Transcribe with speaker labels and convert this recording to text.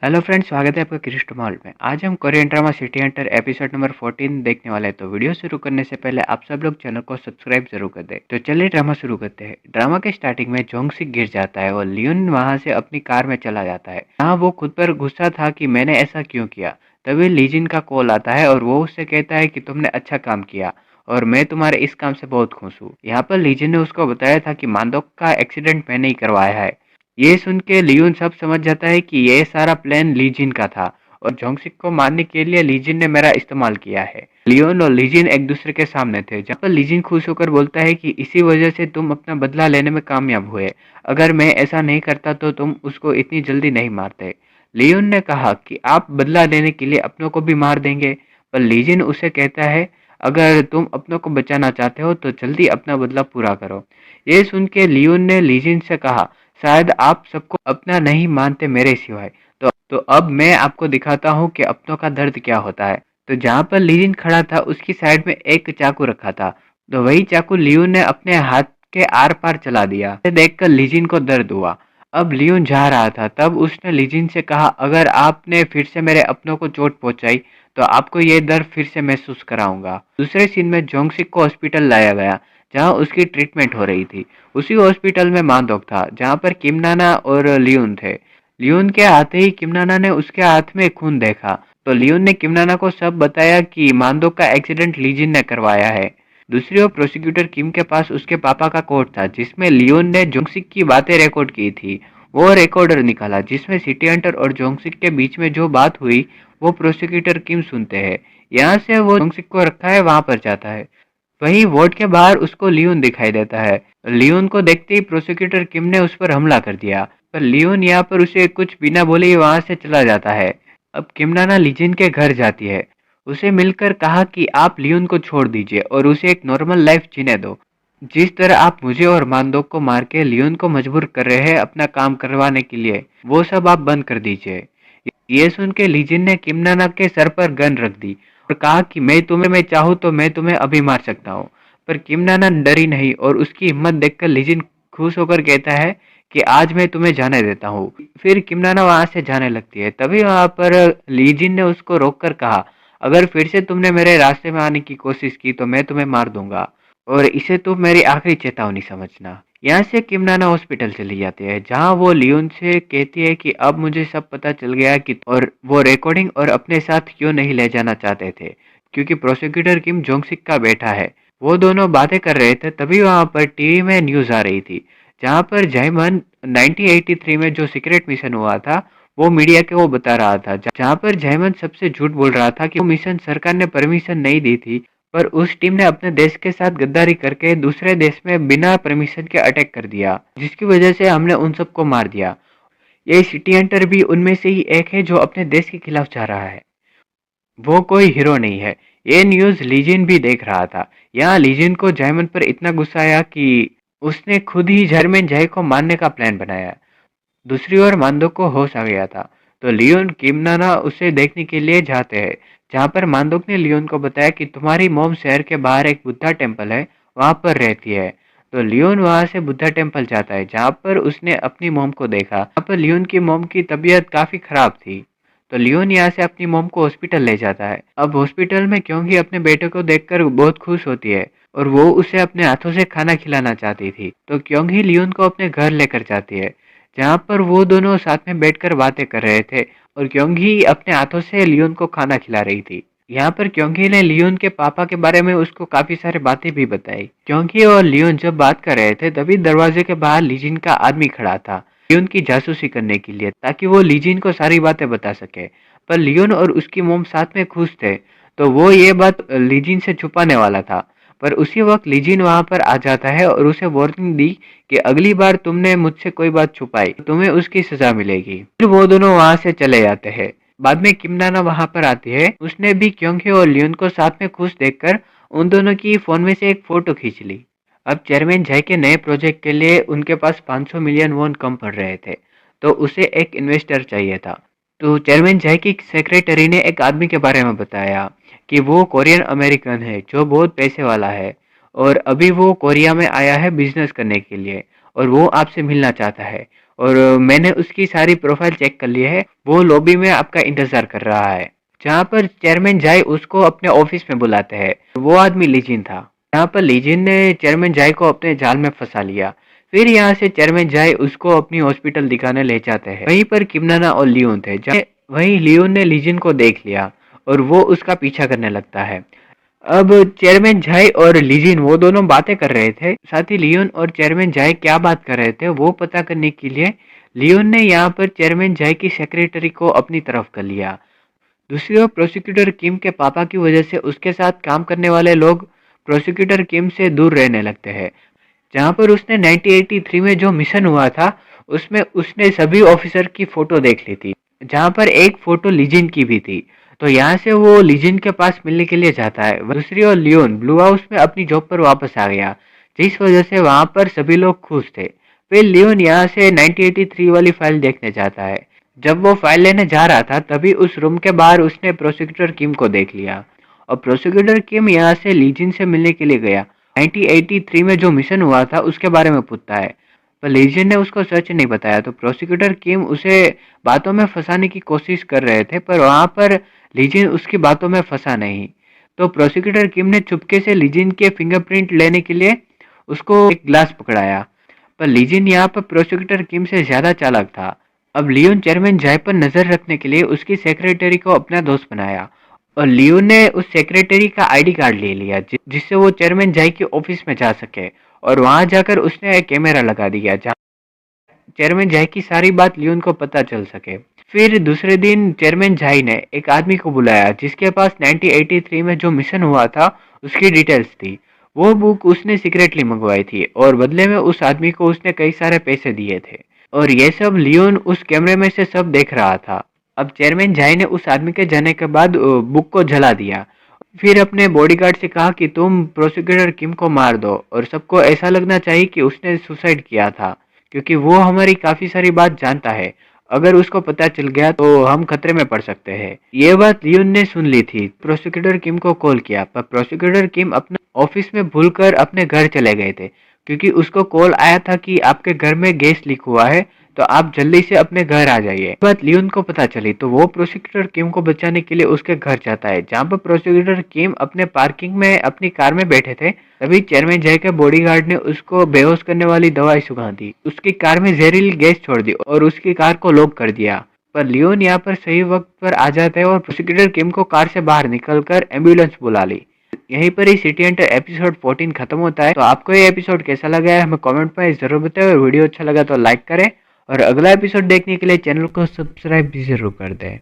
Speaker 1: Hello friends, स्वागत है आपका क्रिस्टो मॉल में। आज हम Korean drama city Hunter episode number 14 देखने वाले हैं। तो वीडियो शुरू करने से पहले आप सब लोग चैनल को सब्सक्राइब जरूर कर दें। तो चलिए ड्रामा शुरू करते हैं। ड्रामा के स्टार्टिंग में जोंगसिक गिर जाता है और लियोन वहां से अपनी कार में चला जाता है। जहाँ वो खुद पर गुस्सा था कि मैंने ऐसा क्यों किया। तभी लीजिन का कॉल आता है और वो उससे कहता है कि तुमने अच्छा काम किया और मैं तुम्हारे इस काम से बहुत खुश हूँ। यहाँ पर लीजिन ने उसको बताया था कि मांडोक का एक्सीडेंट मैंने ही करवाया है। ये सुन के लियोन सब समझ जाता है कि ये सारा प्लान लीजिन का था और जोंगसिक को मारने के लिए लीजिन ने मेरा इस्तेमाल किया है। लियोन और लीजिन एक दूसरे के सामने थे, जहाँ पर लीजिन खुश होकर बोलता है कि इसी वजह से तुम अपना बदला लेने में कामयाब हुए। अगर मैं ऐसा नहीं करता तो तुम उसको इतनी जल्दी नहीं मारते। लियोन ने कहा कि आप बदला लेने के लिए अपनों को भी मार देंगे, पर लीजिन उसे कहता है अगर तुम अपनों को बचाना चाहते हो तो जल्दी अपना बदला पूरा करो। ये सुन के लियोन ने लीजिन से कहा शायद आप सबको अपना नहीं मानते मेरे सिवाय। तो अब मैं आपको दिखाता हूँ कि अपनों का दर्द क्या होता है। तो जहाँ पर लीजिन खड़ा था उसकी साइड में एक चाकू रखा था। तो वही चाकू लियोन ने अपने हाथ के आर पार चला दिया। इसे देखकर लीजिन को दर्द हुआ। अब लियोन जा रहा था, तब उसने लीजिन से कहा अगर आपने फिर से मेरे अपनों को चोट पहुंचाई तो आपको ये दर्द फिर से महसूस कराऊंगा। दूसरे सीन में जोंगसिक को हॉस्पिटल लाया गया, जहाँ उसकी ट्रीटमेंट हो रही थी। उसी हॉस्पिटल में मांदोक था, जहाँ पर किमनाना और लियोन थे। लियोन के आते ही किमनाना ने उसके हाथ में खून देखा। तो लियोन ने किमनाना को सब बताया कि मांदोक का एक्सीडेंट लीजिन ने करवाया है। दूसरी ओर प्रोसिक्यूटर किम के पास उसके पापा का कोड था, जिसमें लियोन ने जोंगसिक की बातें रिकॉर्ड की थी। वो रिकॉर्डर निकाला जिसमें सिटी हंटर और जोंगसिक के बीच में जो बात हुई वो प्रोसिक्यूटर किम सुनते हैं। यहाँ से वो जोंगसिक को रखा है वहां पर जाता है। वहीं वार्ड के बाहर उसको लियोन दिखाई देता है। लियोन को देखते ही प्रोसिक्यूटर किम ने उस पर हमला कर दिया, पर लियोन यहाँ पर उसे कुछ बिना बोले ही वहां से चला जाता है। अब किमनाना लीजिन के घर जाती है। उसे मिलकर कहा कि आप लियोन को छोड़ दीजिए और उसे एक नॉर्मल लाइफ जीने दो। जिस तरह आप मुझे और मानदोक को मार के लियोन को मजबूर कर रहे हैं अपना काम करवाने के लिए, वो सब आप बंद कर दीजिए। ये सुन के लीजिन ने किमनाना के सर पर गन रख दी और कहा कि मैं चाहूँ तो मैं तुम्हें अभी मार सकता हूँ। पर किमनाना डरी नहीं और उसकी हिम्मत देखकर लीजिन खुश होकर कहता है कि आज मैं तुम्हें जाने देता हूँ। फिर किमनाना वहां से जाने लगती है। तभी वहां पर लीजिन ने उसको रोककर कहा अगर फिर से तुमने मेरे रास्ते में आने की कोशिश की तो मैं तुम्हें मार दूंगा और इसे तुम मेरी आखिरी चेतावनी समझना। यहाँ से किमनाना हॉस्पिटल चली जाती है, जहाँ वो लियोन से कहती है कि अब मुझे सब पता चल गया कि और वो रिकॉर्डिंग और अपने साथ क्यों नहीं ले जाना चाहते थे, क्योंकि प्रोसिक्यूटर किम जोंगसिक का बेटा है। वो दोनों बातें कर रहे थे, तभी वहां पर टीवी में न्यूज आ रही थी, जहाँ पर जयमन 1983 में जो सीक्रेट मिशन हुआ था वो मीडिया के वो बता रहा था। जहाँ पर जयमन सबसे झूठ बोल रहा था कि वो मिशन सरकार ने परमिशन नहीं दी थी, पर उस टीम ने अपने देश के साथ गद्दारी करके दूसरे देश में बिना परमिशन के अटैक कर दिया, जिसकी वजह से हमने उन सबको मार दिया। ये सिटी हंटर भी उनमें से ही एक है जो अपने देश के खिलाफ जा रहा है। वो कोई हीरो नहीं है। ये न्यूज लीजिन भी देख रहा था। यहाँ लीजिन को जयमन पर इतना गुस्सा आया कि उसने खुद ही जर्मन जय को मारने का प्लान बनाया। दूसरी ओर मांदोक को होश आ गया था, तो लियोन किमनाना उसे देखने के लिए जाते हैं, जहाँ पर मांदोक ने लियोन को बताया कि तुम्हारी मोम शहर के बाहर एक बुद्धा टेम्पल है, वहां पर रहती है। तो लियोन वहां से बुद्धा टेम्पल जाता है, जहाँ पर उसने अपनी मोम को देखा। यहाँ पर लियोन की मोम की तबीयत काफी खराब थी, तो लियोन यहाँ से अपनी मोम को हॉस्पिटल ले जाता है। अब हॉस्पिटल में क्योंकि अपने बेटे को देखकर बहुत खुश होती है और वो उसे अपने हाथों से खाना खिलाना चाहती थी, तो क्योंकि लियोन को अपने घर लेकर जाती है, जहाँ पर वो दोनों साथ में बैठकर बातें कर रहे थे और क्योंकि अपने हाथों से लियोन को खाना खिला रही थी। यहाँ पर क्योंकि ने लियोन के पापा के बारे में उसको काफी सारी बातें भी बताई। क्योंकि और लियोन जब बात कर रहे थे तभी दरवाजे के बाहर लीजिन का आदमी खड़ा था, लियोन की जासूसी करने के लिए, ताकि वो लीजिन को सारी बातें बता सके। पर लियोन और उसकी मोम साथ में खुश थे, तो वो ये बात लीजिन से छुपाने वाला था। पर उसी वक्त लीजिन वहां पर आ जाता है और उसे वार्निंग दी कि अगली बार तुमने मुझसे कोई बात छुपाई तो तुम्हें उसकी सजा मिलेगी। फिर वो दोनों वहां से चले जाते हैं। बाद में किमनाना वहां पर आती है। उसने भी क्योंकि और लियोन को साथ में खुश देखकर उन दोनों की फोन में से एक फोटो खींच ली। अब चेयरमैन जय के नए प्रोजेक्ट के लिए उनके पास 500 मिलियन वॉन कम पड़ रहे थे, तो उसे एक इन्वेस्टर चाहिए था। तो चेयरमैन जय की सेक्रेटरी ने एक आदमी के बारे में बताया कि वो कोरियन अमेरिकन है जो बहुत पैसे वाला है और अभी वो कोरिया में आया है बिजनेस करने के लिए और वो आपसे मिलना चाहता है और मैंने उसकी सारी प्रोफाइल चेक कर ली है। वो लॉबी में आपका इंतजार कर रहा है, जहाँ पर चेयरमैन जाई उसको अपने ऑफिस में बुलाते हैं। वो आदमी लीजिन था। यहाँ पर लीजिन ने चेयरमैन जाई को अपने जाल में फंसा लिया। फिर यहाँ से चेयरमैन जाई उसको अपनी हॉस्पिटल दिखाने ले जाते हैं। वहीं पर किमनाना और लियोन थे। वहीं लियोन ने लीजिन को देख लिया और वो उसका पीछा करने लगता है। अब चेयरमैन झाई और लीजिन वो दोनों बातें कर रहे थे। साथ ही लियोन और चेयरमैन झाई क्या बात कर रहे थे वो पता करने के लिए लियोन ने यहाँ पर चेयरमैन झाई की सेक्रेटरी को अपनी तरफ कर लिया। दूसरी ओर प्रोसिक्यूटर किम के पापा की वजह से उसके साथ काम करने वाले लोग प्रोसिक्यूटर किम से दूर रहने लगते हैं। जहाँ पर उसने 1983 में जो मिशन हुआ था उसमें उसने सभी ऑफिसर की फोटो देख ली थी, जहाँ पर एक फोटो लीजिन की भी थी। तो यहाँ से वो लीजिन के पास मिलने के लिए जाता है। दूसरी ओर लियोन ब्लू हाउस में अपनी जॉब पर वापस आ गया, जिस वजह से वहाँ पर सभी लोग खुश थे। फिर लियोन यहाँ से 1983 वाली फाइल देखने जाता है। जब वो फाइल लेने जा रहा था तभी उस रूम के बाहर उसने प्रोसिक्यूटर किम को देख लिया और प्रोसिक्यूटर किम यहाँ से लीजिन से मिलने के लिए गया। 1983 में जो मिशन हुआ था उसके बारे में पूछता है, पर लीजियन ने उसको सच नहीं बताया। तो प्रोसिक्यूटर किम उसे बातों में फंसाने की कोशिश कर रहे थे, पर वहां पर लीजियन उसकी बातों में फंसा नहीं। तो प्रोसिक्यूटर किम ने चुपके से लीजियन के फिंगरप्रिंट लेने के लिए उसको एक ग्लास पकड़ाया, पर लीजियन यहाँ पर प्रोसिक्यूटर किम से ज्यादा चालाक था। अब लियोन चेयरमैन जाय पर नजर रखने के लिए उसकी सेक्रेटरी को अपना दोस्त बनाया और लियोन ने उस सेक्रेटरी का आईडी कार्ड ले लिया, जिससे वो चेयरमैन जाय के ऑफिस में जा सके। और वहां जाकर उसने एक कैमरा लगा दिया जहाँ चेयरमैन झाई की सारी बात लियोन को पता चल सके। फिर दूसरे दिन चेयरमैन झाई ने एक आदमी को बुलाया जिसके पास 1983 में जो मिशन हुआ था उसकी डिटेल्स थी। वो बुक उसने सीक्रेटली मंगवाई थी और बदले में उस आदमी को उसने कई सारे पैसे दिए थे। और ये सब लियोन उस कैमरे में से सब देख रहा था। अब चेयरमैन झाई ने उस आदमी के जाने के बाद बुक को जला दिया। फिर अपने बॉडीगार्ड से कहा कि तुम प्रोसिक्यूटर किम को मार दो और सबको ऐसा लगना चाहिए कि उसने सुसाइड किया था, क्योंकि वो हमारी काफी सारी बात जानता है। अगर उसको पता चल गया तो हम खतरे में पड़ सकते हैं। ये बात लियोन ने सुन ली थी। प्रोसिक्यूटर किम को कॉल किया, पर प्रोसिक्यूटर किम अपना ऑफिस में भूलकर अपने घर चले गए थे, क्योंकि उसको कॉल आया था कि आपके घर में गैस लीक हुआ है, तो आप जल्दी से अपने घर आ जाइए। बात लियोन को पता चली तो वो प्रोसिक्यूटर किम को बचाने के लिए उसके घर जाता है, जहाँ पर प्रोसिक्यूटर किम अपने पार्किंग में अपनी कार में बैठे थे। तभी चेयरमैन जय के बॉडीगार्ड ने उसको बेहोश करने वाली दवाई सुखा दी, उसकी कार में जहरीली गैस छोड़ दी और उसकी कार को लॉक कर दिया। पर लियोन यहाँ पर सही वक्त पर आ जाता है और प्रोसिक्यूटर किम को कार से बाहर निकलकर एम्बुलेंस बुला ली। यहीं पर ही सिटी हंटर एपिसोड 14 खत्म होता है। तो आपको ये एपिसोड कैसा लगा है हमें कमेंट में जरूर बताएं और वीडियो अच्छा लगा तो लाइक करें और अगला एपिसोड देखने के लिए चैनल को सब्सक्राइब भी जरूर कर दें।